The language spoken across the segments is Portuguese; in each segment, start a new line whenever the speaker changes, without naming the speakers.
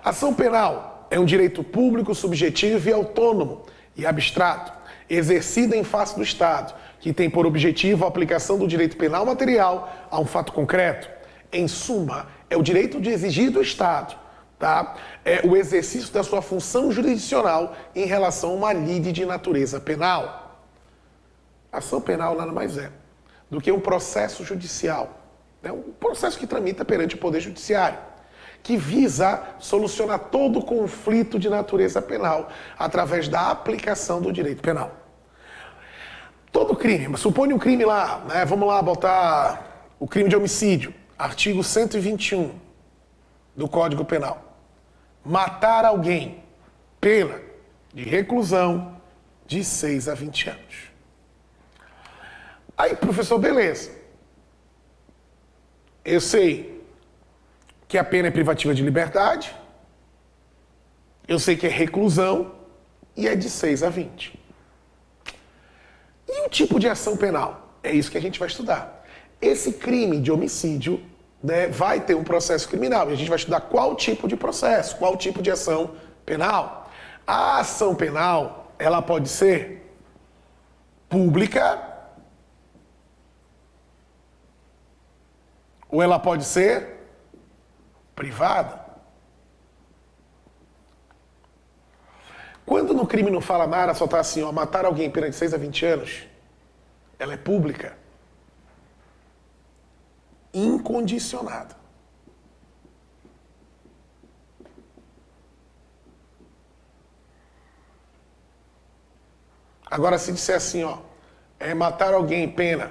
Ação penal é um direito público, subjetivo e autônomo e abstrato, exercido em face do Estado, que tem por objetivo a aplicação do direito penal material a um fato concreto. Em suma, é o direito de exigir do Estado, tá? É o exercício da sua função jurisdicional em relação a uma lide de natureza penal. Ação penal nada mais é do que um processo judicial, né? Um processo que tramita perante o Poder Judiciário, que visa solucionar todo o conflito de natureza penal através da aplicação do direito penal. Todo crime, supõe um crime lá, né? Vamos lá botar o crime de homicídio, artigo 121 do Código Penal. Matar alguém, pena de reclusão de 6 a 20 anos. Aí, professor, beleza. Eu sei que a pena é privativa de liberdade, eu sei que é reclusão e é de 6 a 20. E o tipo de ação penal? É isso que a gente vai estudar. Esse crime de homicídio, né, vai ter um processo criminal e a gente vai estudar qual tipo de processo, qual tipo de ação penal. A ação penal, ela pode ser pública ou ela pode ser privada. Quando no crime não fala nada, só está assim, ó, matar alguém pena de 6 a 20 anos, ela é pública. Incondicionada. Agora, se disser assim, ó, é matar alguém pena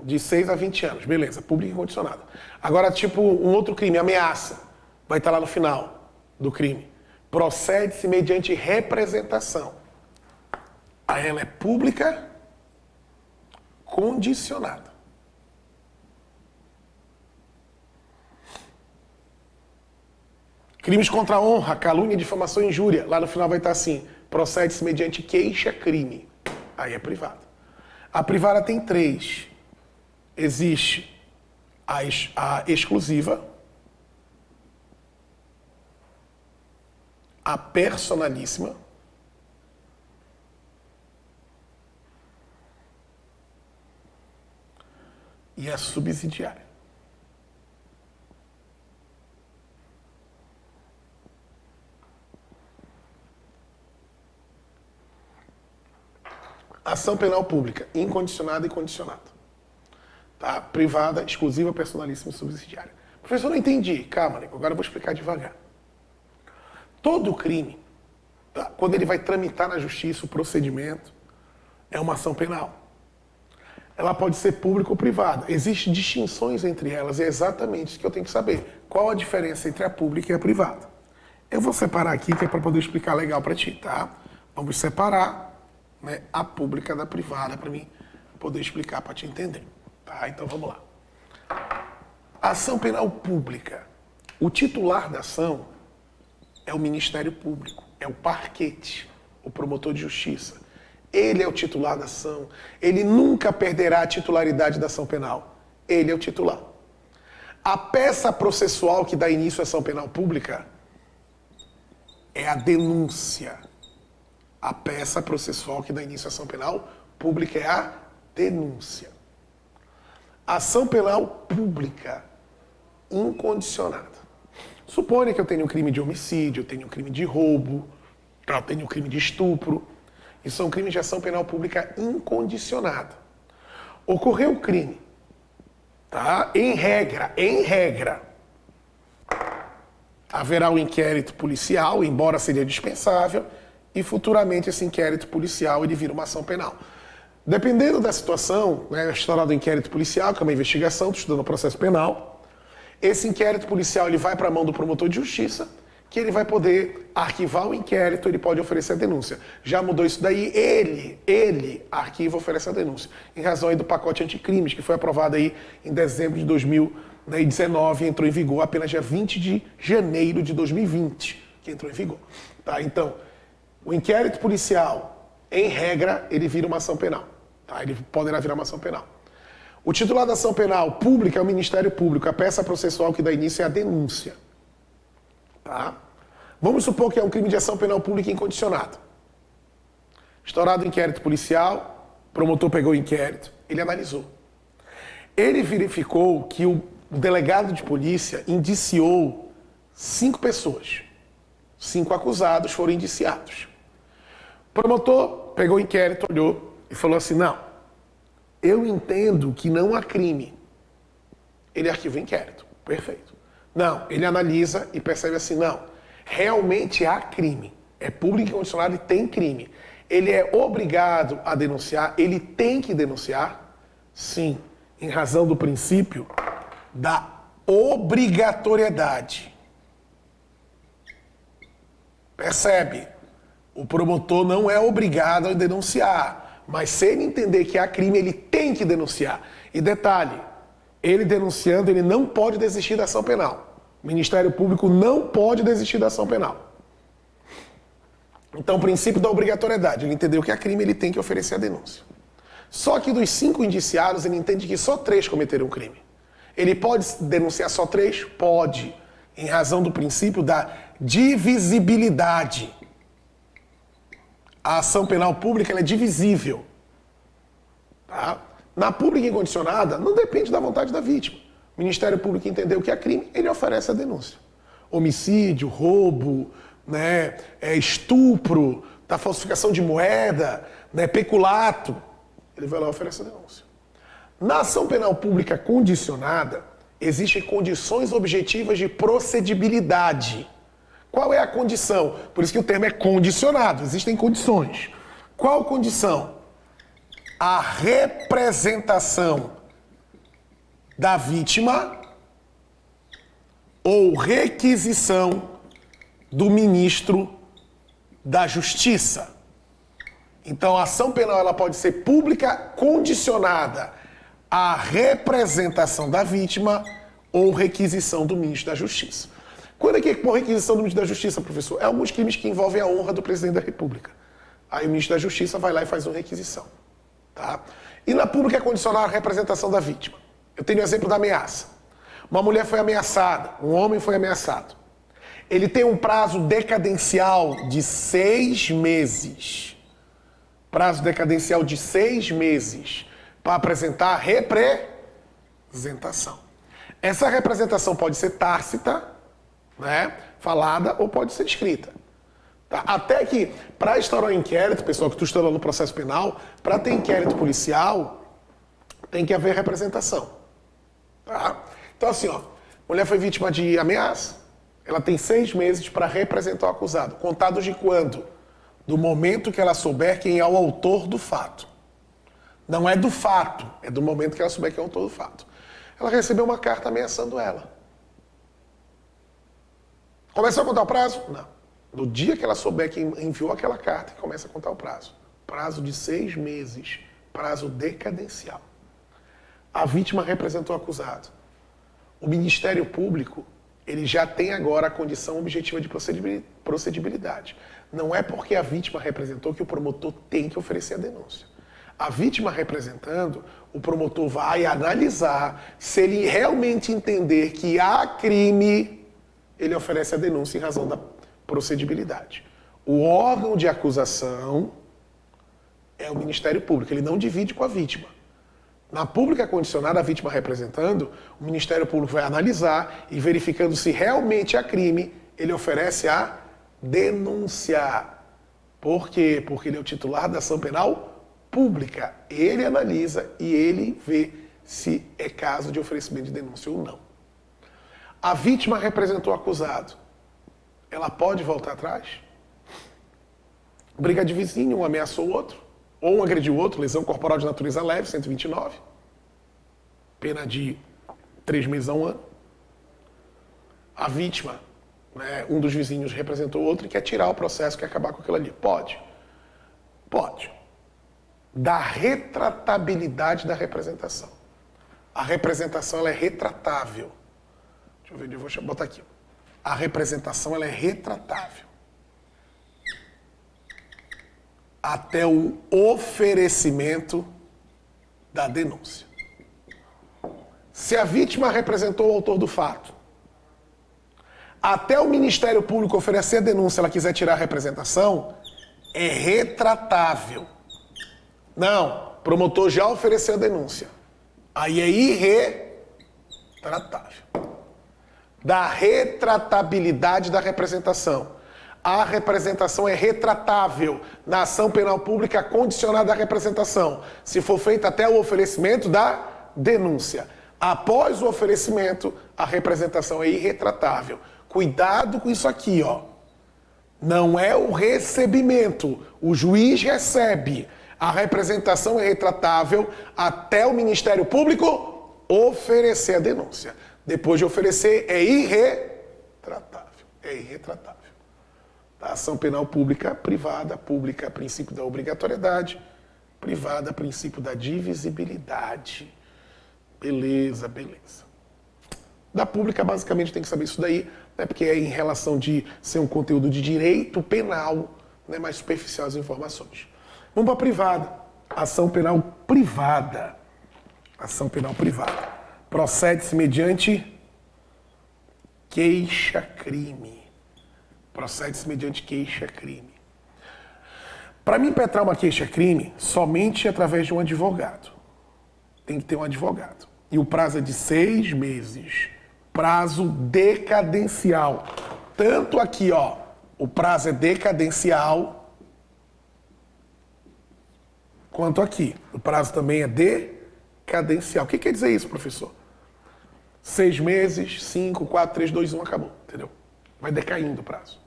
de 6 a 20 anos, beleza, pública incondicionada. Agora, tipo, um outro crime, ameaça, vai estar lá no final do crime. Procede-se mediante representação. Aí ela é pública condicionada. Crimes contra a honra, calúnia, difamação e injúria. Lá no final vai estar assim, procede-se mediante queixa-crime. Aí é privada. A privada tem 3. Existe a exclusiva, a personalíssima e a subsidiária. Ação penal pública, incondicionada e condicionada. Tá? Privada, exclusiva, personalíssima e subsidiária. Professor, não entendi. Calma, Nico, agora eu vou explicar devagar. Todo crime, tá? Quando ele vai tramitar na justiça o procedimento, é uma ação penal. Ela pode ser pública ou privada. Existem distinções entre elas e é exatamente isso que eu tenho que saber. Qual a diferença entre a pública e a privada? Eu vou separar aqui, que é para poder explicar legal para ti, tá? Vamos separar, né, a pública da privada para mim poder explicar para te entender. Tá, então vamos lá. Ação penal pública. O titular da ação é o Ministério Público, é o parquete, o promotor de justiça. Ele é o titular da ação. Ele nunca perderá a titularidade da ação penal. Ele é o titular. A peça processual que dá início à ação penal pública é a denúncia. A peça processual que dá início à ação penal pública é a denúncia. Ação penal pública, incondicionada. Suponha que eu tenho um crime de homicídio, eu tenho um crime de roubo, eu tenho um crime de estupro. Isso são crimes de ação penal pública incondicionada. Ocorreu o crime, tá? Em regra, haverá um inquérito policial, embora seria dispensável, e futuramente esse inquérito policial ele vira uma ação penal. Dependendo da situação, né, a história do inquérito policial, que é uma investigação, estou estudando o processo penal, esse inquérito policial ele vai para a mão do promotor de justiça, que ele vai poder arquivar o inquérito, ele pode oferecer a denúncia. Já mudou isso daí, ele arquiva e oferece a denúncia. Em razão aí do pacote anticrimes, que foi aprovado aí em dezembro de 2019 e entrou em vigor apenas dia 20 de janeiro de 2020, que entrou em vigor. Tá? Então, o inquérito policial, em regra, ele vira uma ação penal. Tá? Ele poderá virar uma ação penal. O titular da ação penal pública é o Ministério Público. A peça processual que dá início é a denúncia. Tá? Vamos supor que é um crime de ação penal pública incondicionada. Estourado o inquérito policial, o promotor pegou o inquérito, ele analisou. Ele verificou que o delegado de polícia indiciou 5 pessoas. 5 acusados foram indiciados. O promotor pegou o inquérito, olhou e falou assim, não, eu entendo que não há crime. Ele arquiva o inquérito. Perfeito. Não, ele analisa e percebe assim, não, realmente há crime. É público incondicionado e tem crime. Ele é obrigado a denunciar, ele tem que denunciar? Sim, em razão do princípio da obrigatoriedade. Percebe? O promotor não é obrigado a denunciar, mas se ele entender que há crime, ele tem que denunciar. E detalhe, ele denunciando, ele não pode desistir da ação penal. O Ministério Público não pode desistir da ação penal. Então, o princípio da obrigatoriedade. Ele entendeu que há crime, ele tem que oferecer a denúncia. Só que dos 5 indiciados, ele entende que só 3 cometeram crime. Ele pode denunciar só 3? Pode. Em razão do princípio da divisibilidade. A ação penal pública ela é divisível. Tá? Na pública incondicionada, não depende da vontade da vítima. O Ministério Público entendeu que há crime, ele oferece a denúncia. Homicídio, roubo, né, estupro, da falsificação de moeda, né, peculato, ele vai lá e oferece a denúncia. Na ação penal pública condicionada, existem condições objetivas de procedibilidade. Qual é a condição? Por isso que o termo é condicionado, existem condições. Qual condição? A representação da vítima ou requisição do ministro da Justiça. Então, a ação penal ela pode ser pública condicionada à representação da vítima ou requisição do ministro da Justiça. Quando é que é por requisição do ministro da Justiça, professor? É alguns crimes que envolvem a honra do presidente da República. Aí o ministro da Justiça vai lá e faz uma requisição. Tá? E na pública condicional a representação da vítima. Eu tenho o exemplo da ameaça. Uma mulher foi ameaçada, um homem foi ameaçado. Ele tem um prazo decadencial de 6 meses. Prazo decadencial de 6 meses para apresentar representação. Essa representação pode ser tácita, né, falada, ou pode ser escrita. Tá? Até que, para instaurar um inquérito, pessoal que tu estuda no processo penal, para ter inquérito policial, tem que haver representação. Tá? Então assim, ó, mulher foi vítima de ameaça, ela tem 6 meses para representar o acusado. Contados de quando? Do momento que ela souber quem é o autor do fato. Não é do fato, é do momento que ela souber quem é o autor do fato. Ela recebeu uma carta ameaçando ela. Começou a contar o prazo? Não. No dia que ela souber quem enviou aquela carta, começa a contar o prazo. Prazo de 6 meses. Prazo decadencial. A vítima representou o acusado. O Ministério Público, ele já tem agora a condição objetiva de procedibilidade. Não é porque a vítima representou que o promotor tem que oferecer a denúncia. A vítima representando, o promotor vai analisar se ele realmente entender que há crime, ele oferece a denúncia em razão da procedibilidade. O órgão de acusação é o Ministério Público, ele não divide com a vítima. Na pública condicionada, a vítima representando, o Ministério Público vai analisar e verificando se realmente há crime, ele oferece a denúncia. Por quê? Porque ele é o titular da ação penal pública. Ele analisa e ele vê se é caso de oferecimento de denúncia ou não. A vítima representou o acusado. Ela pode voltar atrás? Briga de vizinho, um ameaçou o outro, ou um agrediu o outro, lesão corporal de natureza leve, 129. Pena de 3 meses a 1 ano. A vítima, né, um dos vizinhos representou o outro e quer tirar o processo, quer acabar com aquilo ali. Pode? Pode. Da retratabilidade da representação. A representação ela é retratável. Deixa eu ver, eu vou botar aqui. A representação ela é retratável. Até o oferecimento da denúncia. Se a vítima representou o autor do fato, Até o Ministério Público oferecer a denúncia, se ela quiser tirar a representação, é retratável. Não, promotor já ofereceu a denúncia. Aí é irretratável. Da retratabilidade da representação. A representação é retratável na ação penal pública condicionada à representação, se for feita até o oferecimento da denúncia. Após o oferecimento, a representação é irretratável. Cuidado com isso aqui, ó. Não é o recebimento. O juiz recebe. A representação é retratável até o Ministério Público oferecer a denúncia. Depois de oferecer, é irretratável. É irretratável. A ação penal pública, pública, princípio da obrigatoriedade, privada, princípio da divisibilidade. Beleza, beleza. Da pública, basicamente, tem que saber isso daí, né, porque é em relação de ser um conteúdo de direito penal, né, mais superficial as informações. Vamos para a privada. Ação penal privada. Ação penal privada. Procede-se mediante queixa-crime. Procede-se mediante queixa-crime. Para mim impetrar uma queixa-crime, somente através de um advogado. Tem que ter um advogado. E o prazo é de 6 meses. Prazo decadencial. Tanto aqui, ó, o prazo é decadencial, quanto aqui. O prazo também é decadencial. O que quer dizer isso, professor? 6 meses, 5, 4, 3, 2, 1, acabou. Entendeu? Vai decaindo o prazo.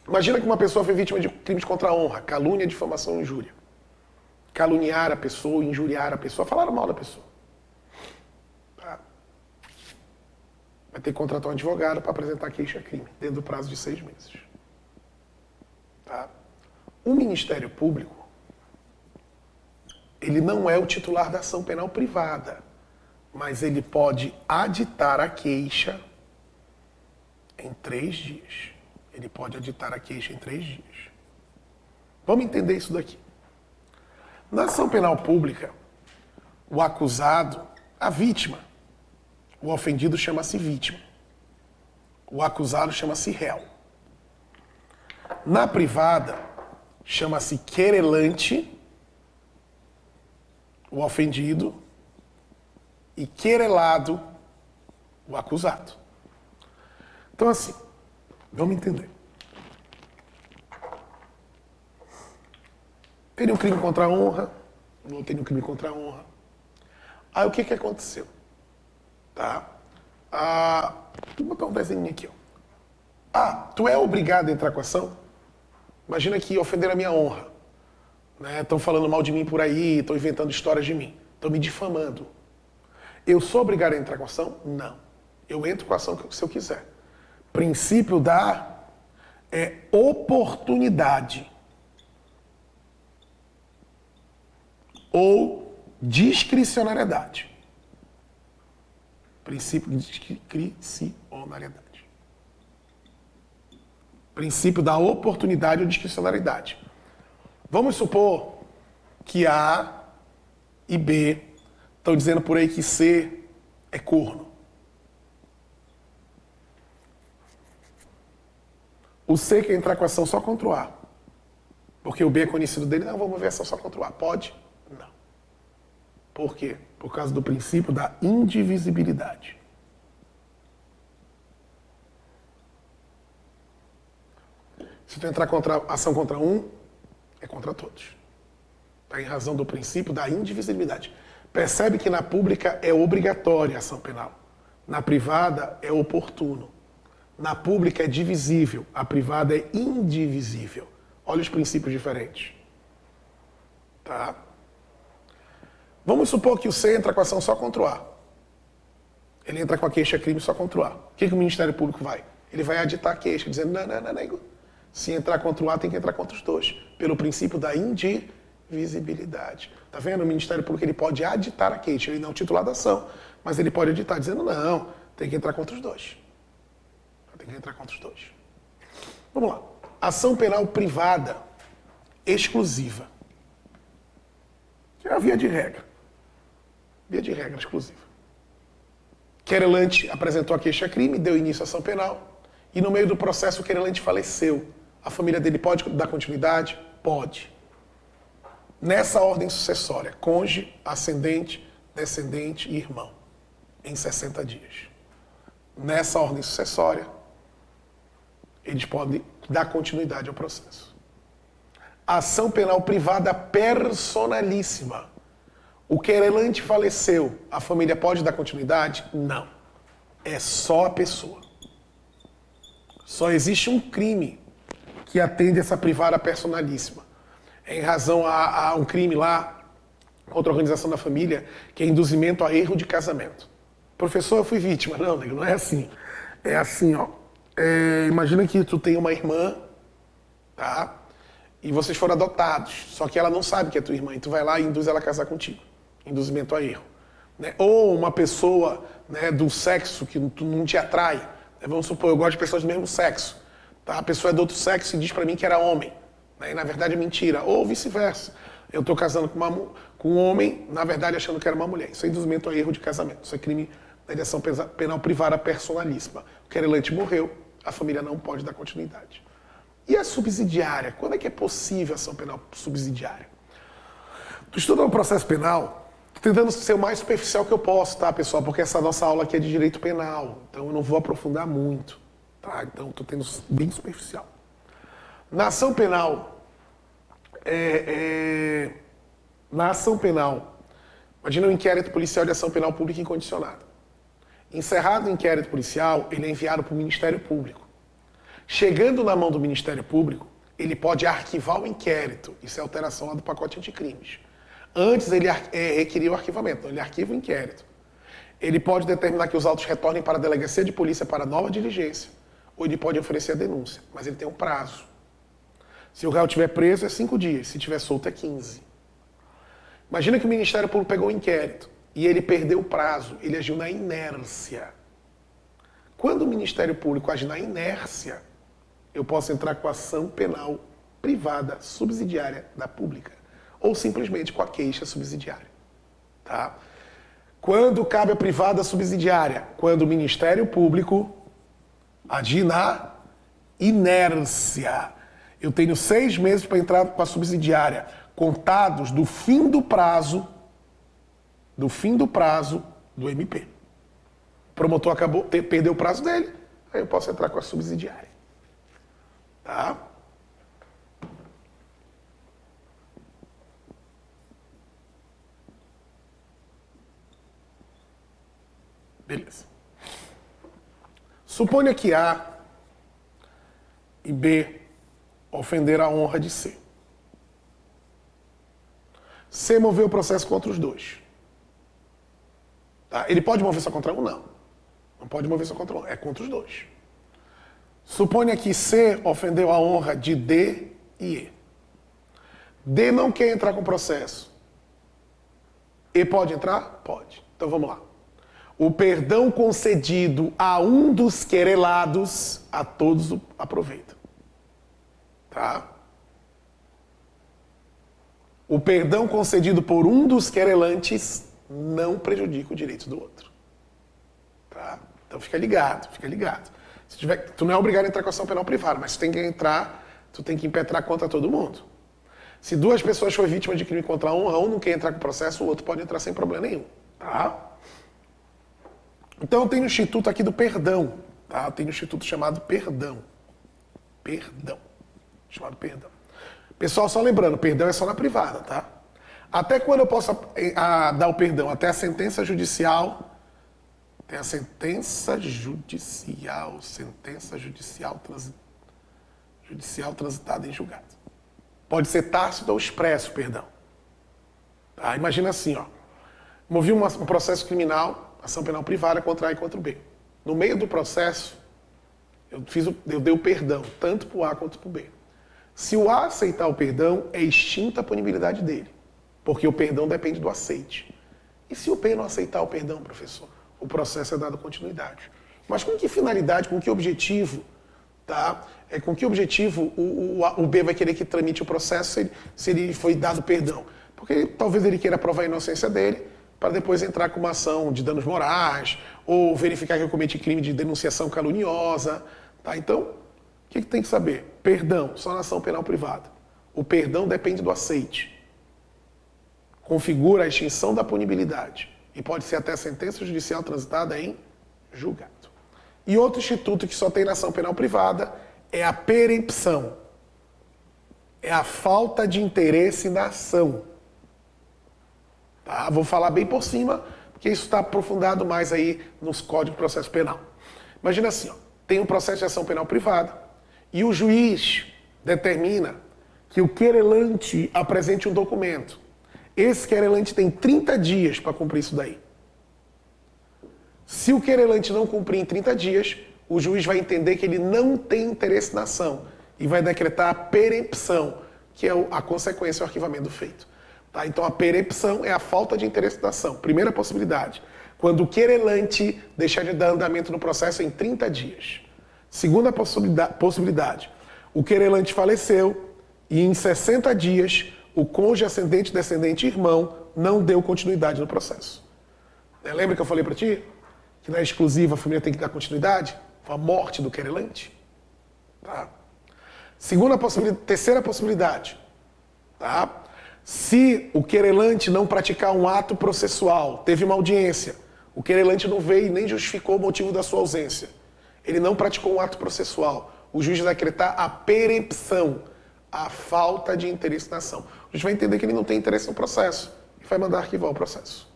Imagina que uma pessoa foi vítima de crimes contra a honra, calúnia, difamação e injúria. Caluniar a pessoa, injuriar a pessoa, falar mal da pessoa. Tá? Vai ter que contratar um advogado para apresentar queixa-crime, dentro do prazo de 6 meses. Tá? O Ministério Público, ele não é o titular da ação penal privada, mas ele pode aditar a queixa em 3 dias. Ele pode aditar a queixa em 3 dias. Vamos entender isso daqui. Na ação penal pública, o acusado, a vítima, o ofendido chama-se vítima. O acusado chama-se réu. Na privada, chama-se querelante, o ofendido, e querelado, o acusado. Então, assim, vamos entender. Tem um crime contra a honra, não tem um crime contra a honra. Aí o que aconteceu? Tá? Vou botar um desenho aqui, ó. Tu é obrigado a entrar com a ação? Imagina que ofenderam a minha honra. Estão falando mal de mim por aí, estão inventando histórias de mim. Estão me difamando. Eu sou obrigado a entrar com a ação? Não. Eu entro com a ação se eu quiser. Princípio da oportunidade. Ou discricionariedade. Princípio de discricionariedade. Princípio da oportunidade ou discricionariedade. Vamos supor que A e B estão dizendo por aí que C é corno. O C quer entrar com a ação só contra o A. Porque o B é conhecido dele. Não, vamos ver a ação só contra o A. Pode? Não. Por quê? Por causa do princípio da indivisibilidade. Se tu entrar contra ação contra um, é contra todos. Tá em razão do princípio da indivisibilidade. Percebe que na pública é obrigatória a ação penal. Na privada é oportuno. Na pública é divisível. A privada é indivisível. Olha os princípios diferentes. Tá? Vamos supor que o C entra com a ação só contra o A. Ele entra com a queixa-crime só contra o A. O que o Ministério Público vai? Ele vai aditar a queixa, dizendo, não. Se entrar contra o A, tem que entrar contra os dois. Pelo princípio da indivisibilidade. Tá vendo? O Ministério Público ele pode aditar a queixa. Ele não é o titular da ação. Mas ele pode aditar, dizendo, não, tem que entrar contra os dois. Tem que entrar contra os dois. Vamos lá. Ação penal privada exclusiva. Que é a via de regra. Via de regra exclusiva. Querelante apresentou a queixa-crime, deu início à ação penal, e no meio do processo o querelante faleceu. A família dele pode dar continuidade? Pode. Nessa ordem sucessória, cônjuge, ascendente, descendente e irmão, em 60 dias. Nessa ordem sucessória, eles podem dar continuidade ao processo. Ação penal privada personalíssima. O querelante faleceu, a família pode dar continuidade? Não. É só a pessoa. Só existe um crime que atende essa privada personalíssima. Em razão a um crime lá contra a organização da família, que é induzimento a erro de casamento. Professor, eu fui vítima. Não, nego, não é assim. É assim, ó. Imagina que tu tem uma irmã, tá? E vocês foram adotados, só que ela não sabe que é tua irmã, e tu vai lá e induz ela a casar contigo. Induzimento a erro. Né? Ou uma pessoa, né, do sexo que tu não te atrai. Né? Vamos supor, eu gosto de pessoas do mesmo sexo. Tá? A pessoa é do outro sexo e diz pra mim que era homem. Né? E na verdade é mentira. Ou vice-versa. Eu tô casando com um homem, na verdade achando que era uma mulher. Isso é induzimento a erro de casamento. Isso é crime de ação penal privada personalíssima. O querelante morreu, a família não pode dar continuidade. E a subsidiária? Quando é que é possível a ação penal subsidiária? Tu estuda o processo penal, tô tentando ser o mais superficial que eu posso, tá, pessoal? Porque essa nossa aula aqui é de direito penal, então eu não vou aprofundar muito, tá? Então tô tendo bem superficial. Na ação penal, imagina um inquérito policial de ação penal pública incondicionada. Encerrado o inquérito policial, ele é enviado para o Ministério Público. Chegando na mão do Ministério Público, ele pode arquivar o inquérito. Isso é alteração lá do pacote anticrimes. Antes ele requeria o arquivamento, então ele arquiva o inquérito. Ele pode determinar que os autos retornem para a delegacia de polícia para nova diligência, ou ele pode oferecer a denúncia, mas ele tem um prazo. Se o réu estiver preso é 5 dias, se estiver solto é 15. Imagina que o Ministério Público pegou o inquérito e ele perdeu o prazo, ele agiu na inércia. Quando o Ministério Público age na inércia, eu posso entrar com ação penal privada subsidiária da pública, ou simplesmente com a queixa subsidiária. Tá? Quando cabe a privada subsidiária? Quando o Ministério Público agir na inércia. Eu tenho 6 meses para entrar com a subsidiária, contados do fim do prazo do MP. O promotor perdeu o prazo dele, aí eu posso entrar com a subsidiária. Tá? Beleza. Suponha que A e B ofenderam a honra de C. C moveu o processo contra os dois. Tá? Ele pode mover só contra um? Não. Não pode mover só contra um. É contra os dois. Suponha que C ofendeu a honra de D e E. D não quer entrar com o processo. E pode entrar? Pode. Então vamos lá. O perdão concedido a um dos querelados, a todos aproveita. Tá? O perdão concedido por um dos querelantes não prejudica o direito do outro. Tá? Então fica ligado, fica ligado. Se tiver, tu não é obrigado a entrar com ação penal privada, mas tu tem que entrar, tu tem que impetrar contra todo mundo. Se 2 pessoas forem vítimas de crime contra a honra, um não quer entrar com o processo, o outro pode entrar sem problema nenhum. Tá? Então eu tenho um instituto aqui do perdão. Tá? Eu tenho um instituto chamado perdão. Perdão. Chamado perdão. Pessoal, só lembrando, perdão é só na privada, tá? Até quando eu posso dar o perdão? Até a sentença judicial. Tem a sentença judicial transitada em julgado. Pode ser tácito ou expresso, perdão. Tá? Imagina assim, ó. Movi um processo criminal, ação penal privada contra A e contra o B. No meio do processo, eu dei o perdão, tanto para o A quanto para o B. Se o A aceitar o perdão, é extinta a punibilidade dele, porque o perdão depende do aceite. E se o B não aceitar o perdão, professor? O processo é dado continuidade. Mas com que finalidade, com que objetivo, tá? Com que objetivo o B vai querer que tramite o processo se ele foi dado perdão? Porque talvez ele queira provar a inocência dele, para depois entrar com uma ação de danos morais ou verificar que eu cometi crime de denunciação caluniosa. Tá? Então, o que tem que saber? Perdão, só na ação penal privada. O perdão depende do aceite. Configura a extinção da punibilidade e pode ser até sentença judicial transitada em julgado. E outro instituto que só tem na ação penal privada é a perempção. É a falta de interesse na ação. Tá? Vou falar bem por cima, porque isso está aprofundado mais aí nos códigos de processo penal. Imagina assim, ó, tem um processo de ação penal privada e o juiz determina que o querelante apresente um documento. Esse querelante tem 30 dias para cumprir isso daí. Se o querelante não cumprir em 30 dias, o juiz vai entender que ele não tem interesse na ação e vai decretar a perempção, que é a consequência do arquivamento do feito. Tá? Então a perempção é a falta de interesse na ação. Primeira possibilidade, quando o querelante deixar de dar andamento no processo em 30 dias. Segunda possibilidade, o querelante faleceu e em 60 dias o cônjuge, ascendente, descendente e irmão não deu continuidade no processo. Lembra que eu falei para ti? Que na exclusiva a família tem que dar continuidade? A morte do querelante. Tá? Terceira possibilidade. Tá? Se o querelante não praticar um ato processual, teve uma audiência, o querelante não veio e nem justificou o motivo da sua ausência. Ele não praticou um ato processual. O juiz vai decretar a perempção, a falta de interesse na ação. O juiz vai entender que ele não tem interesse no processo e vai mandar arquivar o processo.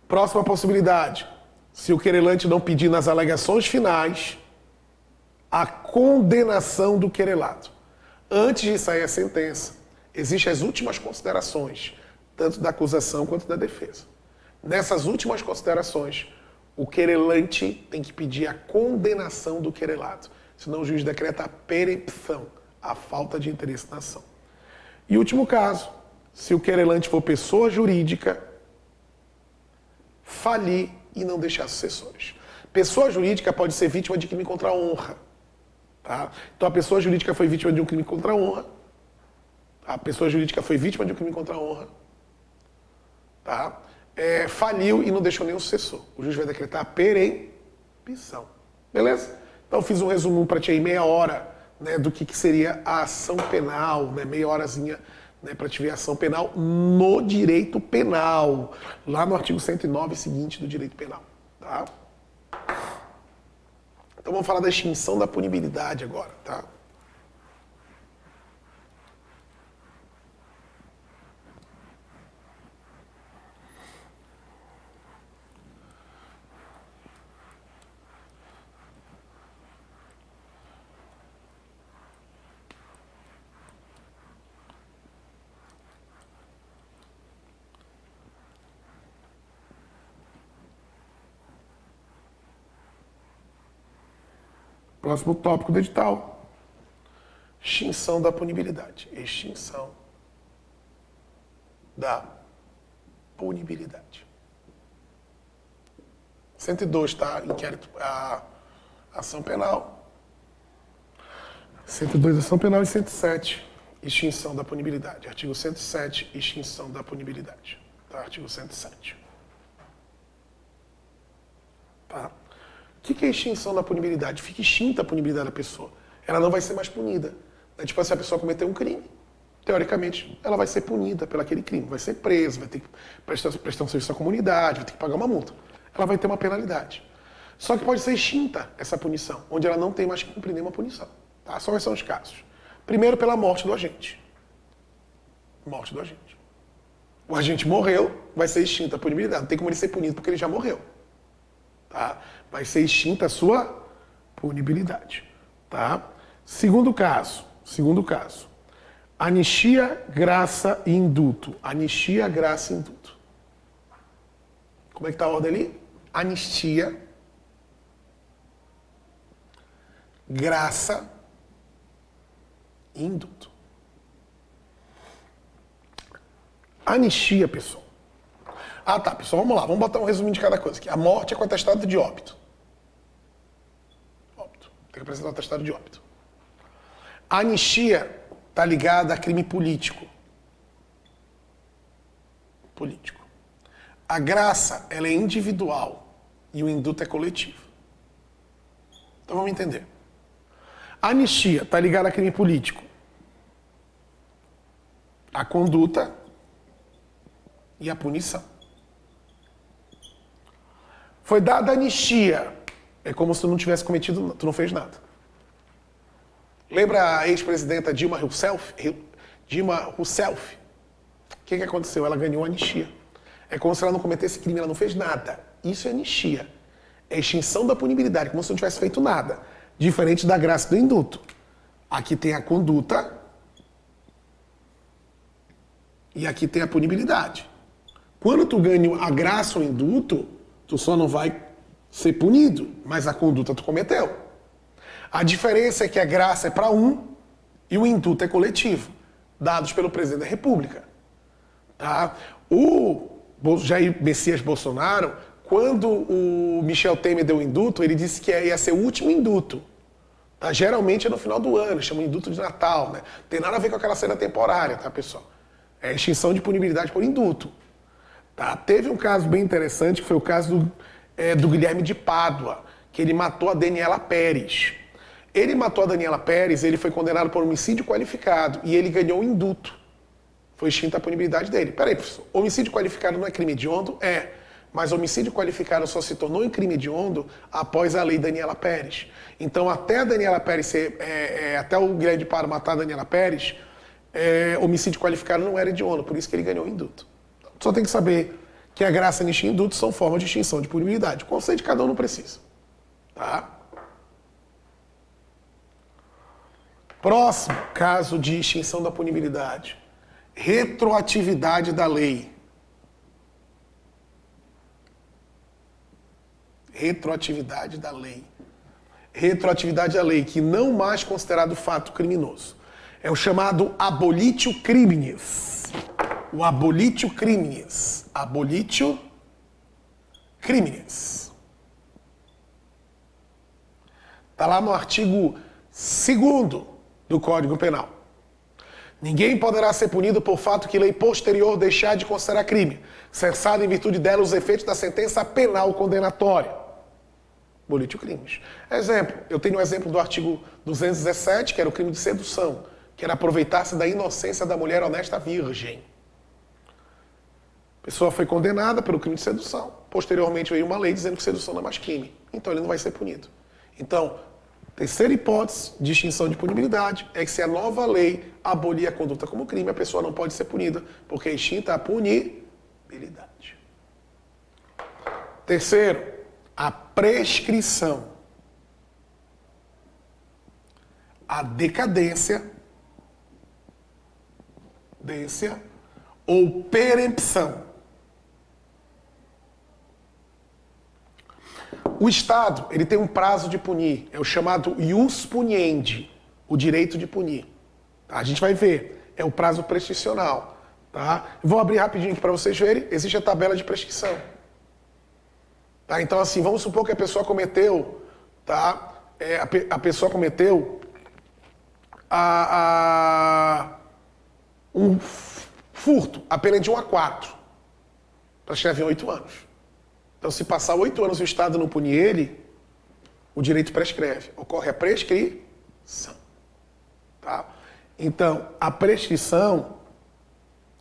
Próxima possibilidade, se o querelante não pedir nas alegações finais a condenação do querelado. Antes de sair a sentença, existem as últimas considerações, tanto da acusação quanto da defesa. Nessas últimas considerações, o querelante tem que pedir a condenação do querelado, senão o juiz decreta a perempção, a falta de interesse na ação. E último caso, se o querelante for pessoa jurídica, falir e não deixar sucessores. Pessoa jurídica pode ser vítima de crime contra a honra. Tá? Então a pessoa jurídica foi vítima de um crime contra a honra. A pessoa jurídica foi vítima de um crime contra a honra. Tá? Faliu e não deixou nenhum sucessor. O juiz vai decretar a perempção. Beleza? Então eu fiz um resumo para ti aí, meia hora, né, do que seria a ação penal, né, meia horazinha, né, para te ver a ação penal no direito penal, lá no artigo 109 seguinte do direito penal. Tá? Então vamos falar da extinção da punibilidade agora. Tá? Próximo tópico do edital. Extinção da punibilidade. Extinção da punibilidade. 102, tá? Inquérito, a ação penal. 102, ação penal e 107, extinção da punibilidade. Artigo 107, extinção da punibilidade. Tá? Artigo 107. Tá? O que é extinção da punibilidade? Fica extinta a punibilidade da pessoa. Ela não vai ser mais punida. É tipo, se a pessoa cometer um crime, teoricamente, ela vai ser punida pelo aquele crime. Vai ser presa, vai ter que prestar um serviço à comunidade, vai ter que pagar uma multa. Ela vai ter uma penalidade. Só que pode ser extinta essa punição, onde ela não tem mais que cumprir nenhuma punição. Tá? Só quais são os casos. Primeiro, pela morte do agente. Morte do agente. O agente morreu, vai ser extinta a punibilidade. Não tem como ele ser punido porque ele já morreu. Tá? Vai ser extinta a sua punibilidade. Tá? Segundo caso. Anistia, graça e indulto. Anistia, graça e indulto. Como é que está a ordem ali? Anistia, graça e indulto. Anistia, pessoal. Ah, tá, pessoal, vamos lá. Vamos botar um resuminho de cada coisa aqui. A morte é com atestado de óbito. Óbito. Tem que apresentar o atestado de óbito. A anistia está ligada a crime político. A graça, ela é individual e o induto é coletivo. Então vamos entender. A anistia está ligada a crime político. A conduta e a punição. Foi dada a anistia. É como se tu não tivesse cometido, tu não fez nada. Lembra a ex-presidenta Dilma Rousseff? O que aconteceu? Ela ganhou a anistia. É como se ela não cometesse crime, ela não fez nada. Isso é anistia. É extinção da punibilidade, como se não tivesse feito nada. Diferente da graça do induto. Aqui tem a conduta e aqui tem a punibilidade. Quando tu ganha a graça ou o induto, tu só não vai ser punido, mas a conduta tu cometeu. A diferença é que a graça é para um e o induto é coletivo, dados pelo presidente da República. Tá? O Jair Messias Bolsonaro, quando o Michel Temer deu o induto, ele disse que ia ser o último induto. Tá? Geralmente é no final do ano, chama induto de Natal. Né? Tem nada a ver com aquela cena temporária, tá, pessoal? É extinção de punibilidade por induto. Tá? Teve um caso bem interessante, que foi o caso do Guilherme de Pádua, que ele matou a Daniela Pérez. Ele matou a Daniela Pérez, ele foi condenado por homicídio qualificado e ele ganhou o induto. Foi extinta a punibilidade dele. Peraí, professor, homicídio qualificado não é crime hediondo? É. Mas homicídio qualificado só se tornou em crime hediondo após a lei Daniela Pérez. Então, até a Daniela Pérez até o Guilherme de Pádua matar a Daniela Pérez, homicídio qualificado não era hediondo, por isso que ele ganhou o induto. Só tem que saber que a graça, anistia e induto são formas de extinção de punibilidade. O conceito de cada um não precisa. Tá? Próximo caso de extinção da punibilidade. Retroatividade da lei. Retroatividade da lei. Retroatividade da lei, que não mais considerado fato criminoso. É o chamado abolitio criminis. O abolitio criminis. Abolitio criminis. Está lá no artigo 2º do Código Penal. Ninguém poderá ser punido por fato que lei posterior deixar de considerar crime, cessado em virtude dela os efeitos da sentença penal condenatória. Abolitio crimes. Exemplo, eu tenho um exemplo do artigo 217, que era o crime de sedução, que era aproveitar-se da inocência da mulher honesta virgem. A pessoa foi condenada pelo crime de sedução. Posteriormente veio uma lei dizendo que sedução não é mais crime. Então ele não vai ser punido. Então, terceira hipótese de extinção de punibilidade é que se a nova lei abolir a conduta como crime, a pessoa não pode ser punida, porque é extinta a punibilidade. Terceiro, a prescrição. A decadência ou perempção. O Estado, ele tem um prazo de punir, é o chamado ius puniendi, o direito de punir. Tá? A gente vai ver, é o prazo prescricional. Tá? Vou abrir rapidinho aqui para vocês verem, existe a tabela de prescrição. Tá? Então, assim, vamos supor que a pessoa cometeu, tá? A pessoa cometeu um furto, a pena é de 1 a 4, prescreve em 8 anos. Então, se passar 8 anos e o Estado não punir ele, o direito prescreve. Ocorre a prescrição. Tá? Então, a prescrição,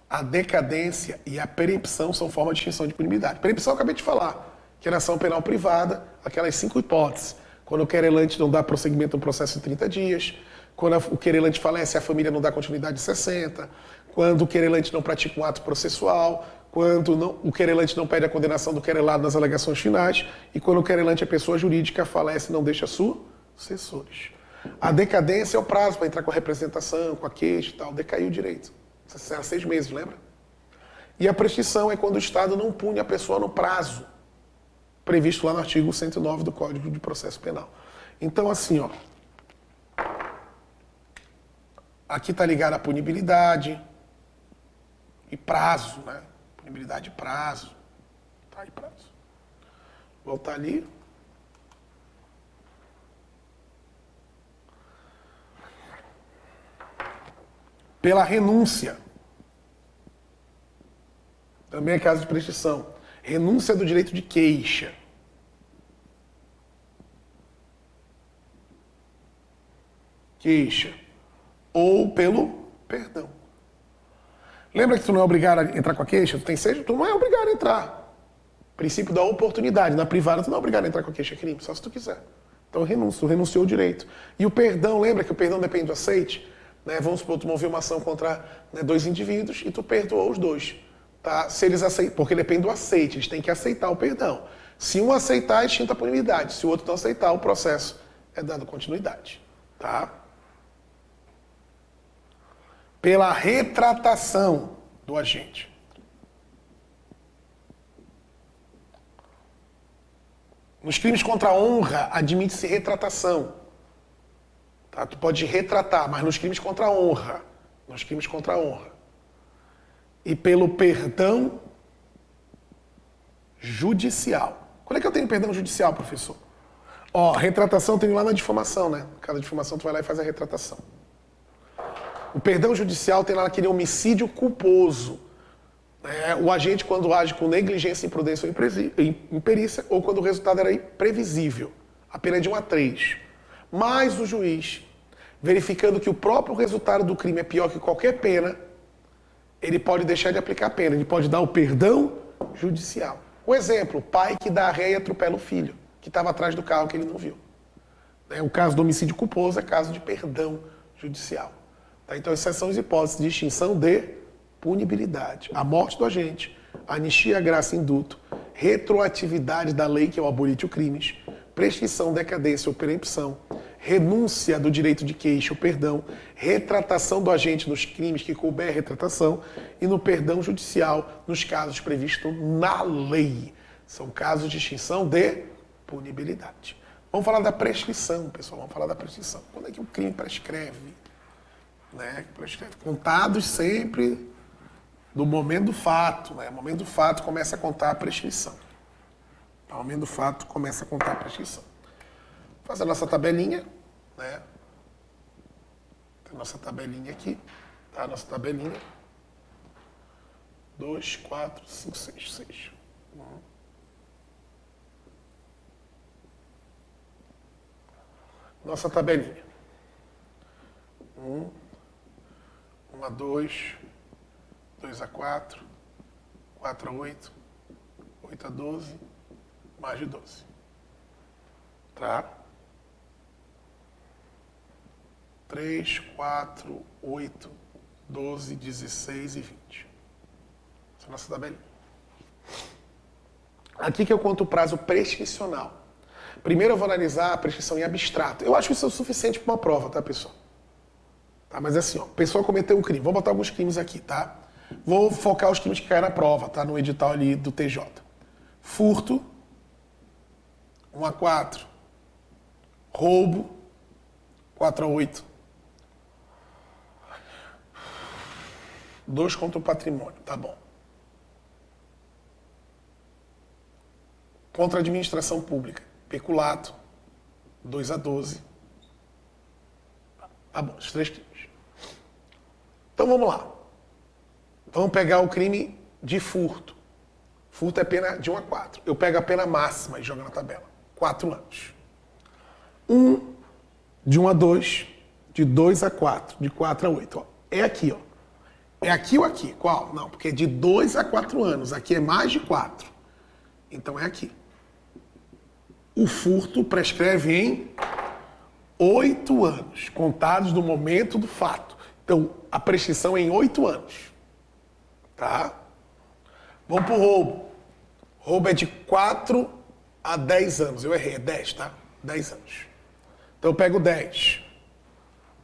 a decadência e a perempção são formas de extinção de punibilidade. Perempção eu acabei de falar, que é na ação penal privada, aquelas 5 hipóteses. Quando o querelante não dá prosseguimento no processo em 30 dias, quando o querelante falece, a família não dá continuidade em 60, quando o querelante não pratica um ato processual, quando o querelante não pede a condenação do querelado nas alegações finais e quando o querelante é pessoa jurídica, falece e não deixa sucessores. A decadência é o prazo para entrar com a representação, com a queixa e tal. Decaiu o direito. Isso era 6 meses, lembra? E a prescrição é quando o Estado não pune a pessoa no prazo previsto lá no artigo 109 do Código de Processo Penal. Então, assim, ó. Aqui está ligado a punibilidade e prazo, né? Punibilidade e prazo. Tá aí, prazo. Voltar ali. Pela renúncia. Também é caso de prescrição. renúncia do direito de queixa. Ou pelo perdão. Lembra que tu não é obrigado a entrar com a queixa? Tu não é obrigado a entrar. Princípio da oportunidade. Na privada, tu não é obrigado a entrar com a queixa crime, só se tu quiser. Então tu renunciou o direito. E o perdão, lembra que o perdão depende do aceite? Né? Vamos supor, tu moveu uma ação contra, né, 2 indivíduos e tu perdoou os 2. Tá? Se eles aceitam, porque depende do aceite, eles têm que aceitar o perdão. Se um aceitar, é extinta a punibilidade. Se o outro não aceitar, o processo é dado continuidade. Tá? Pela retratação do agente. Nos crimes contra a honra, admite-se retratação. Tá? Tu pode retratar, mas nos crimes contra a honra. E pelo perdão judicial. Quando é que eu tenho perdão judicial, professor? Ó, retratação tem lá na difamação, né? Cada difamação tu vai lá e faz a retratação. O perdão judicial tem lá naquele homicídio culposo. O agente quando age com negligência, imprudência ou imperícia, ou quando o resultado era imprevisível. A pena é de 1 a 3. Mas o juiz, verificando que o próprio resultado do crime é pior que qualquer pena, ele pode deixar de aplicar a pena. Ele pode dar o perdão judicial. Um exemplo, o pai que dá a ré e atropela o filho, que estava atrás do carro que ele não viu. O caso do homicídio culposo é caso de perdão judicial. Tá? Então, essas são as hipóteses de extinção de punibilidade. A morte do agente, anistia, graça, indulto, retroatividade da lei, que é o abolite crimes, prescrição, decadência ou perempção, renúncia do direito de queixa ou perdão, retratação do agente nos crimes que couber retratação e no perdão judicial nos casos previstos na lei. São casos de extinção de punibilidade. Vamos falar da prescrição, pessoal. Vamos falar da prescrição. Quando é que o crime prescreve? Né? Contados sempre do momento do fato. Né? No momento do fato começa a contar a prescrição. No momento do fato começa a contar a prescrição. Faz a nossa tabelinha. Né? Tem a nossa tabelinha aqui. Tá? A nossa tabelinha. 2, 4, 5, 6, 6. Nossa tabelinha. 1 a 2, 2 a 4, 4 a 8, 8 a 12, mais de 12. Tá? 3, 4, 8, 12, 16 e 20. Essa é a nossa tabelinha. Aqui que eu conto o prazo prescricional. Primeiro eu vou analisar a prescrição em abstrato. Eu acho que isso é o suficiente para uma prova, tá, pessoal? Tá, mas assim, ó, a pessoa cometeu um crime. Vou botar alguns crimes aqui, tá? Vou focar os crimes que caem na prova, tá? No edital ali do TJ. Furto, 1 a 4. Roubo, 4 a 8. 2 contra o patrimônio, tá bom. Contra a administração pública, peculato, 2 a 12. Tá bom, os 3 crimes. Então vamos lá. Vamos pegar o crime de furto. Furto é pena de 1 a 4. Eu pego a pena máxima e jogo na tabela. 4 anos. De 1 a 2, de 2 a 4, de 4 a 8. Ó. É aqui, ó. É aqui ou aqui? Qual? Não, porque é de 2 a 4 anos. Aqui é mais de 4. Então é aqui. O furto prescreve em 8 anos, contados do momento do fato. Então, a prescrição é em 8 anos. Tá? Vamos pro roubo. Roubo é de 4 a 10 anos. Eu errei, é 10, tá? 10 anos. Então eu pego 10.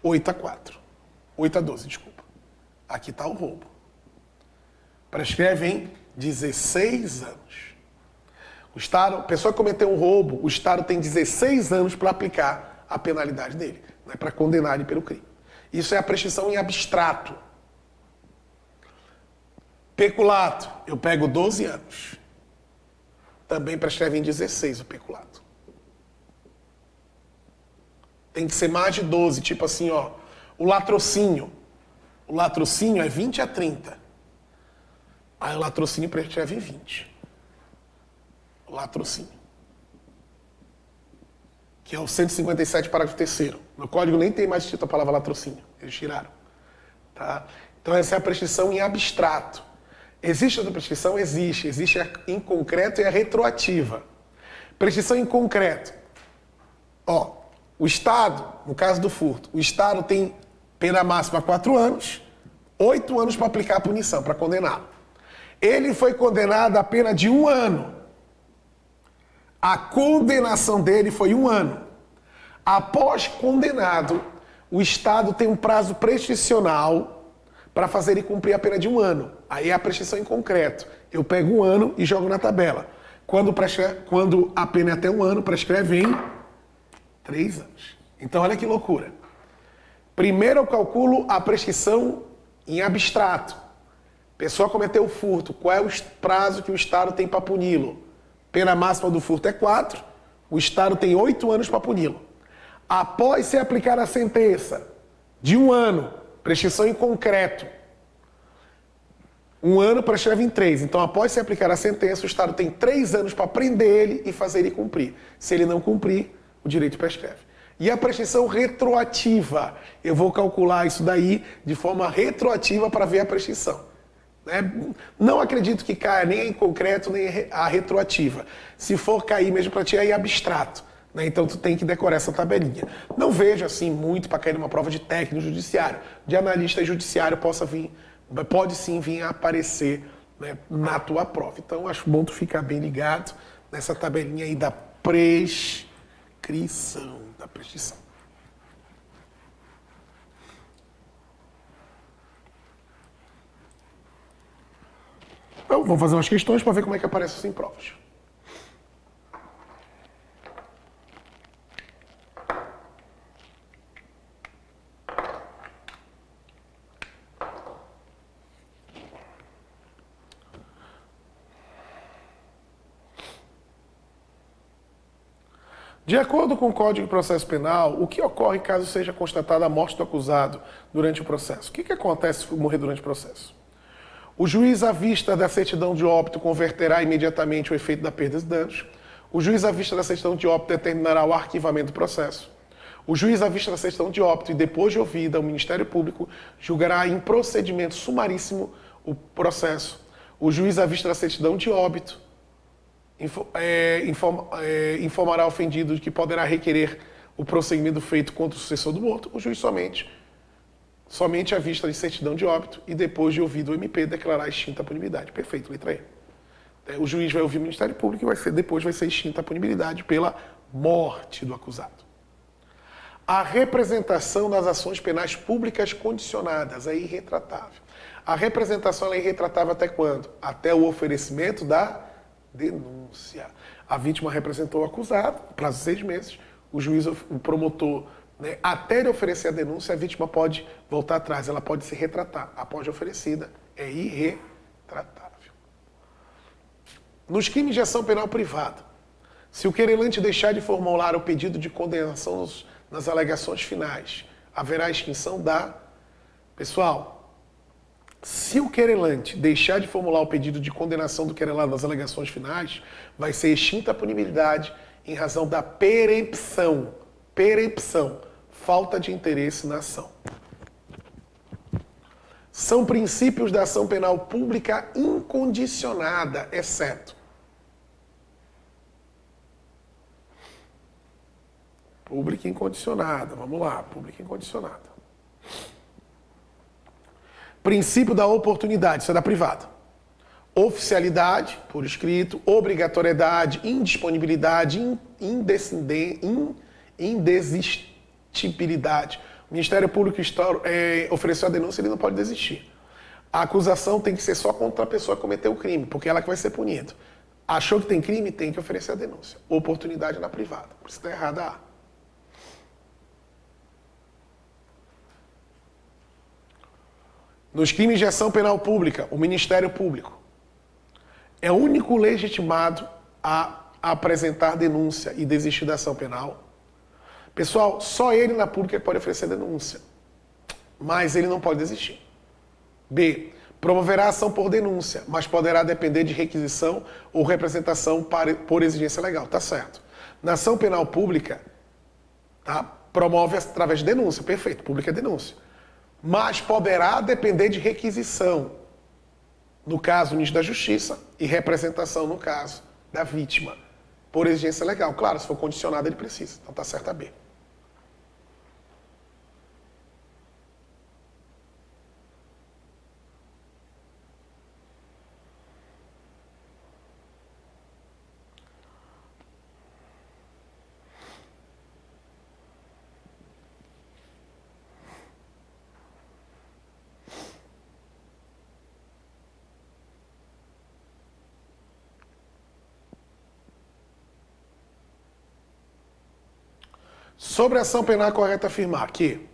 8 a 4. 8 a 12, desculpa. Aqui está o roubo. Prescreve em 16 anos. O Estado, a pessoa que cometeu um roubo, o Estado tem 16 anos para aplicar a penalidade dele, né, para condenar ele pelo crime. Isso é a prescrição em abstrato. Peculato, eu pego 12 anos. Também prescreve em 16 o peculato. Tem que ser mais de 12, tipo assim, ó, o latrocínio. O latrocínio é 20 a 30. Aí o latrocínio prescreve em 20. latrocínio. Que é o 157, parágrafo 3º. No código nem tem mais escrito a palavra latrocínio. Eles tiraram. Tá? Então essa é a prescrição em abstrato. Existe outra prescrição? Existe. Existe a em concreto e a retroativa. Prescrição em concreto. Ó, o Estado, no caso do furto, o Estado tem pena máxima 4 anos, 8 anos para aplicar a punição, para condená-lo. Ele foi condenado a pena de 1 ano. A condenação dele foi 1 ano. Após condenado, o Estado tem um prazo prescricional para fazer ele cumprir a pena de 1 ano. Aí é a prescrição em concreto. Eu pego 1 ano e jogo na tabela. Quando a pena é até 1 ano, prescreve em 3 anos. Então olha que loucura. Primeiro eu calculo a prescrição em abstrato. Pessoa cometeu o furto. Qual é o prazo que o Estado tem para puni-lo? Pena máxima do furto é 4. O Estado tem 8 anos para puni-lo. Após se aplicar a sentença de 1 ano, prescrição em concreto, 1 ano prescreve em 3. Então, após se aplicar a sentença, o Estado tem 3 anos para prender ele e fazer ele cumprir. Se ele não cumprir, o direito prescreve. E a prescrição retroativa? Eu vou calcular isso daí de forma retroativa para ver a prescrição. Não acredito que caia nem em concreto, nem a retroativa. Se for cair mesmo para ti, é em abstrato. Então tu tem que decorar essa tabelinha. Não vejo assim muito para cair numa prova de técnico judiciário. De analista judiciário pode sim vir a aparecer, né, na tua prova. Então acho bom tu ficar bem ligado nessa tabelinha aí da prescrição. Então, vamos fazer umas questões para ver como é que aparece isso em provas. De acordo com o Código de Processo Penal, o que ocorre caso seja constatada a morte do acusado durante o processo? O que acontece se morrer durante o processo? O juiz, à vista da certidão de óbito, converterá imediatamente o efeito da perda e danos. O juiz, à vista da certidão de óbito, determinará o arquivamento do processo. O juiz, à vista da certidão de óbito e depois de ouvida o Ministério Público, julgará em procedimento sumaríssimo o processo. O juiz, à vista da certidão de óbito, informará o ofendido de que poderá requerer o prosseguimento feito contra o sucessor do morto. O juiz somente à vista de certidão de óbito e depois de ouvido o MP, declarar extinta a punibilidade. Perfeito, letra E. O juiz vai ouvir o Ministério Público e depois vai ser extinta a punibilidade pela morte do acusado. A representação das ações penais públicas condicionadas é irretratável. A representação é irretratável até quando? Até o oferecimento da denúncia. A vítima representou o acusado, prazo de 6 meses, o juiz, o promotor, né, até ele oferecer a denúncia, a vítima pode voltar atrás, ela pode se retratar. Após oferecida, é irretratável. Nos crimes de ação penal privada, se o querelante deixar de formular o pedido de condenação nas alegações finais, haverá extinção da... Pessoal, se o querelante deixar de formular o pedido de condenação do querelado nas alegações finais, vai ser extinta a punibilidade em razão da perempção. Perempção, falta de interesse na ação. São princípios da ação penal pública incondicionada, exceto pública incondicionada. Vamos lá, pública incondicionada. Princípio da oportunidade, isso é da privada. Oficialidade, por escrito, obrigatoriedade, indisponibilidade, indesistibilidade. O Ministério Público ofereceu a denúncia, ele não pode desistir. A acusação tem que ser só contra a pessoa que cometeu o crime, porque ela que vai ser punida. Achou que tem crime, tem que oferecer a denúncia. Oportunidade na privada. Por isso está errada a. Nos crimes de ação penal pública, o Ministério Público é o único legitimado a apresentar denúncia e desistir da ação penal. Pessoal, só ele na pública pode oferecer denúncia, mas ele não pode desistir. B. Promoverá ação por denúncia, mas poderá depender de requisição ou representação por exigência legal. Tá certo. Na ação penal pública, tá? Promove através de denúncia. Perfeito, pública é denúncia. Mas poderá depender de requisição, no caso, ministro da Justiça, e representação, no caso, da vítima, por exigência legal. Claro, se for condicionado, ele precisa. Então tá certo a B. Sobre a ação penal, é correto afirmar que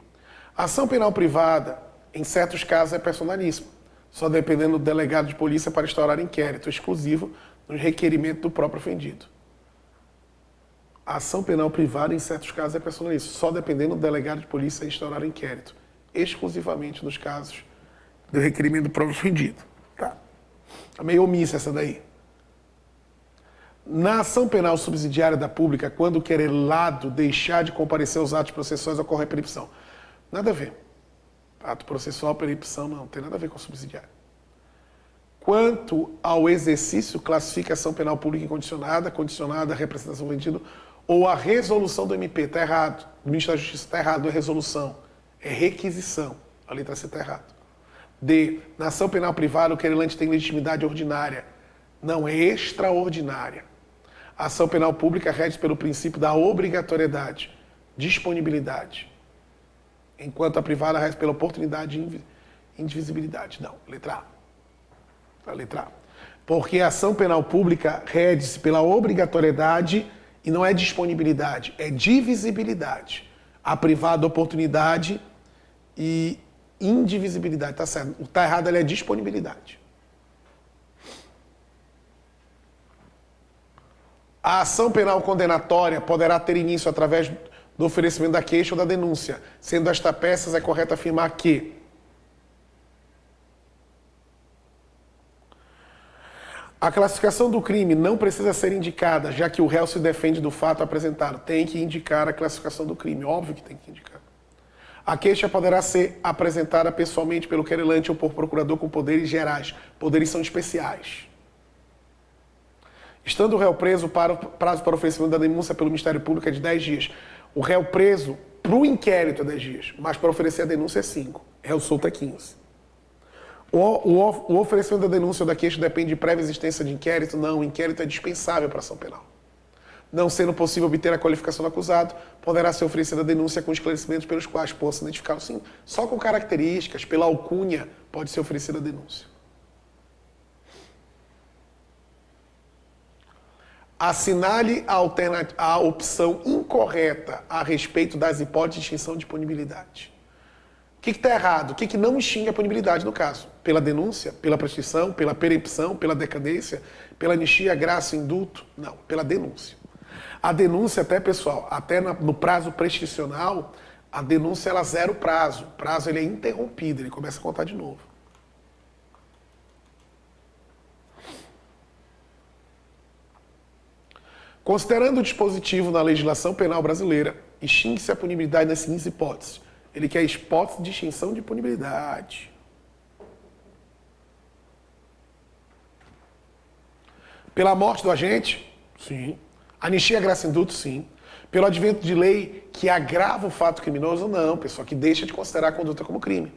a ação penal privada, em certos casos, é personalíssima, só dependendo do delegado de polícia para instaurar inquérito exclusivo no requerimento do próprio ofendido. A ação penal privada, em certos casos, é personalíssima, só dependendo do delegado de polícia instaurar inquérito, exclusivamente nos casos do requerimento do próprio ofendido. Tá. É meio omissa essa daí. Na ação penal subsidiária da pública, quando o querelado deixar de comparecer aos atos processuais, ocorre a peripção. Nada a ver. Ato processual, peripção, não tem nada a ver com subsidiária. Quanto ao exercício, classifica a ação penal pública incondicionada, condicionada à representação do ofendido, ou a resolução do MP. Está errado. O ministro da Justiça está errado, não é resolução. É requisição. A letra C está errado. D. Na ação penal privada, o querelante tem legitimidade ordinária. Não, é extraordinária. A ação penal pública rege pelo princípio da obrigatoriedade, disponibilidade, enquanto a privada rege pela oportunidade e indivisibilidade. Não, letra A. A letra A. Porque a ação penal pública rege-se pela obrigatoriedade e não é disponibilidade, é divisibilidade. A privada, oportunidade e indivisibilidade. Tá certo. O que está errado ali é disponibilidade. A ação penal condenatória poderá ter início através do oferecimento da queixa ou da denúncia. Sendo esta peças, é correto afirmar que a classificação do crime não precisa ser indicada, já que o réu se defende do fato apresentado. Tem que indicar a classificação do crime, óbvio que tem que indicar. A queixa poderá ser apresentada pessoalmente pelo querelante ou por procurador com poderes gerais. Poderes são especiais. Estando o réu preso, para o prazo para oferecimento da denúncia pelo Ministério Público é de 10 dias. O réu preso para o inquérito é 10 dias, mas para oferecer a denúncia é 5. Réu solto é 15. O oferecimento da denúncia ou da queixa depende de prévia existência de inquérito? Não, o inquérito é dispensável para a ação penal. Não sendo possível obter a qualificação do acusado, poderá ser oferecida a denúncia com esclarecimentos pelos quais possa identificá-lo, sim. Só com características, pela alcunha, pode ser oferecida a denúncia. Assinale a opção incorreta a respeito das hipóteses de extinção de punibilidade. O que está errado? O que não extingue a punibilidade no caso? Pela denúncia, pela prescrição, pela perempção, pela decadência, pela anistia, graça, indulto? Não, pela denúncia. A denúncia até, pessoal, até no prazo prescricional, a denúncia ela zera o prazo. O prazo ele é interrompido, ele começa a contar de novo. Considerando o dispositivo na legislação penal brasileira, extingue-se a punibilidade nas seguintes hipóteses. Ele quer hipótese de extinção de punibilidade. Pela morte do agente? Sim. Anistia, graça e indulto? Sim. Pelo advento de lei que agrava o fato criminoso? Não, pessoal, que deixa de considerar a conduta como crime.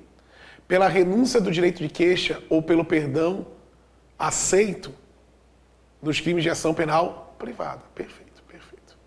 Pela renúncia do direito de queixa ou pelo perdão aceito dos crimes de ação penal privada. Perfeito, perfeito.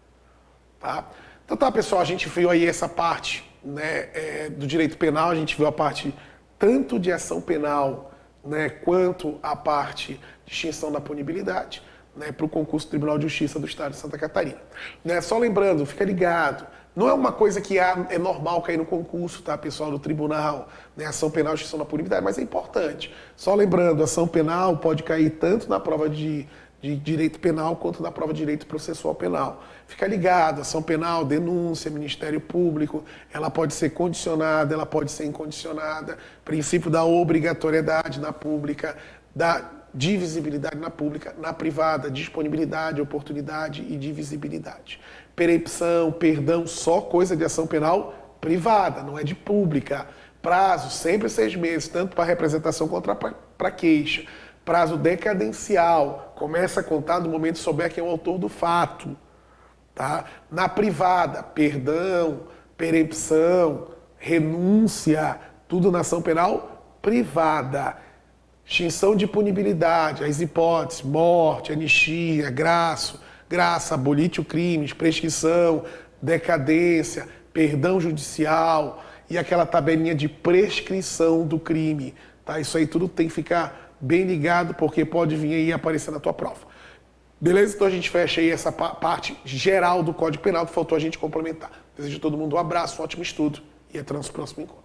Tá? Então tá, pessoal, a gente viu aí essa parte, né, do direito penal, a gente viu a parte tanto de ação penal, né, quanto a parte de extinção da punibilidade, né, para o concurso do Tribunal de Justiça do Estado de Santa Catarina. Né, só lembrando, fica ligado, não é uma coisa que é normal cair no concurso, tá, pessoal, do tribunal, né, ação penal e extinção da punibilidade, mas é importante. Só lembrando, ação penal pode cair tanto na prova de de direito penal quanto da prova de direito processual penal. Fica ligado, ação penal, denúncia, Ministério Público, ela pode ser condicionada, ela pode ser incondicionada, princípio da obrigatoriedade na pública, da divisibilidade na pública, na privada, disponibilidade, oportunidade e divisibilidade. Perempção, perdão, só coisa de ação penal privada, não é de pública. Prazo, sempre 6 meses, tanto para representação quanto para queixa. Prazo decadencial, começa a contar no momento que souber quem é o autor do fato. Tá? Na privada, perdão, perempção, renúncia, tudo na ação penal privada. Extinção de punibilidade, as hipóteses, morte, anistia, graça, abolite o crime, prescrição, decadência, perdão judicial e aquela tabelinha de prescrição do crime. Tá? Isso aí tudo tem que ficar bem ligado, porque pode vir aí aparecer na tua prova. Beleza? Então a gente fecha aí essa parte geral do Código Penal que faltou a gente complementar. Desejo a todo mundo um abraço, um ótimo estudo e até o nosso próximo encontro.